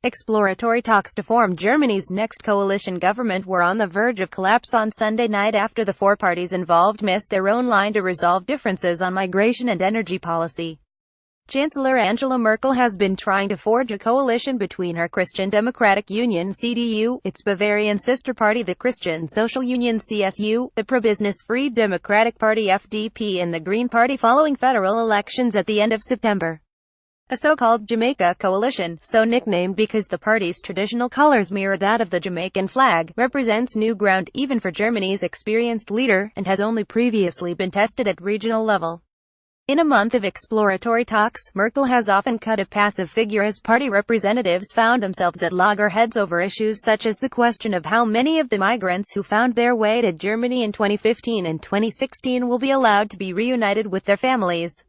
Exploratory talks to form Germany's next coalition government were on the verge of collapse on Sunday night after the four parties involved missed their own line to resolve differences on migration and energy policy. Chancellor Angela Merkel has been trying to forge a coalition between her Christian Democratic Union (CDU), its Bavarian sister party the Christian Social Union (CSU), the pro-business Free Democratic Party (FDP), and the Green Party following federal elections at the end of September. A so-called Jamaica coalition, so nicknamed because the party's traditional colors mirror that of the Jamaican flag, represents new ground even for Germany's experienced leader, and has only previously been tested at regional level. In a month of exploratory talks, Merkel has often cut a passive figure as party representatives found themselves at loggerheads over issues such as the question of how many of the migrants who found their way to Germany in 2015 and 2016 will be allowed to be reunited with their families.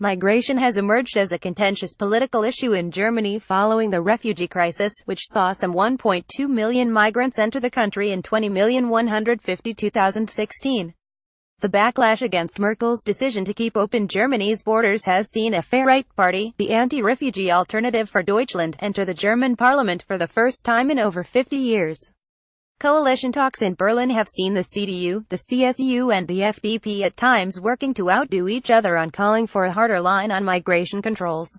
Migration has emerged as a contentious political issue in Germany following the refugee crisis, which saw some 1.2 million migrants enter the country in 20,152,016. The backlash against Merkel's decision to keep open Germany's borders has seen a far-right party, the anti-refugee Alternative for Deutschland, enter the German parliament for the first time in over 50 years. Coalition talks in Berlin have seen the CDU, the CSU and the FDP at times working to outdo each other on calling for a harder line on migration controls.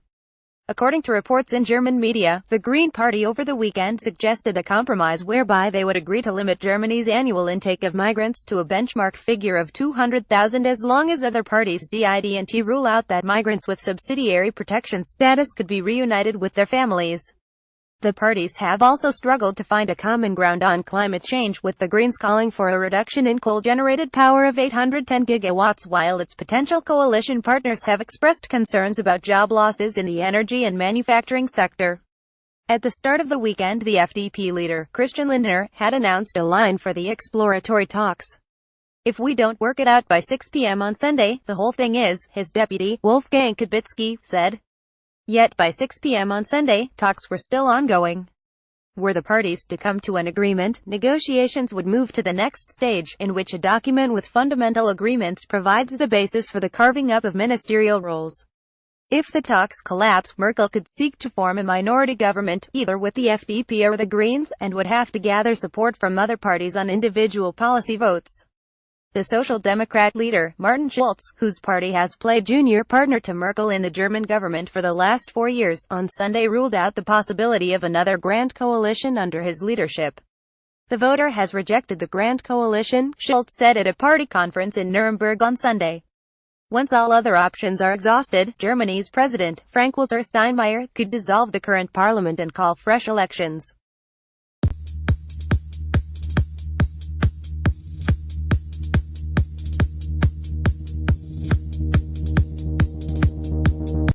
According to reports in German media, the Green Party over the weekend suggested a compromise whereby they would agree to limit Germany's annual intake of migrants to a benchmark figure of 200,000 as long as other parties did rule out that migrants with subsidiary protection status could be reunited with their families. The parties have also struggled to find a common ground on climate change, with the Greens calling for a reduction in coal-generated power of 810 gigawatts, while its potential coalition partners have expressed concerns about job losses in the energy and manufacturing sector. At the start of the weekend, the FDP leader, Christian Lindner, had announced a line for the exploratory talks. "If we don't work it out by 6 p.m. on Sunday, the whole thing is," his deputy, Wolfgang Kubicki, said. Yet by 6 p.m. on Sunday, talks were still ongoing. Were the parties to come to an agreement, negotiations would move to the next stage, in which a document with fundamental agreements provides the basis for the carving up of ministerial roles. If the talks collapse, Merkel could seek to form a minority government, either with the FDP or the Greens, and would have to gather support from other parties on individual policy votes. The Social Democrat leader, Martin Schulz, whose party has played junior partner to Merkel in the German government for the last 4 years, on Sunday ruled out the possibility of another grand coalition under his leadership. "The voter has rejected the grand coalition," Schulz said at a party conference in Nuremberg on Sunday. "Once all other options are exhausted, Germany's president, Frank-Walter Steinmeier, could dissolve the current parliament and call fresh elections."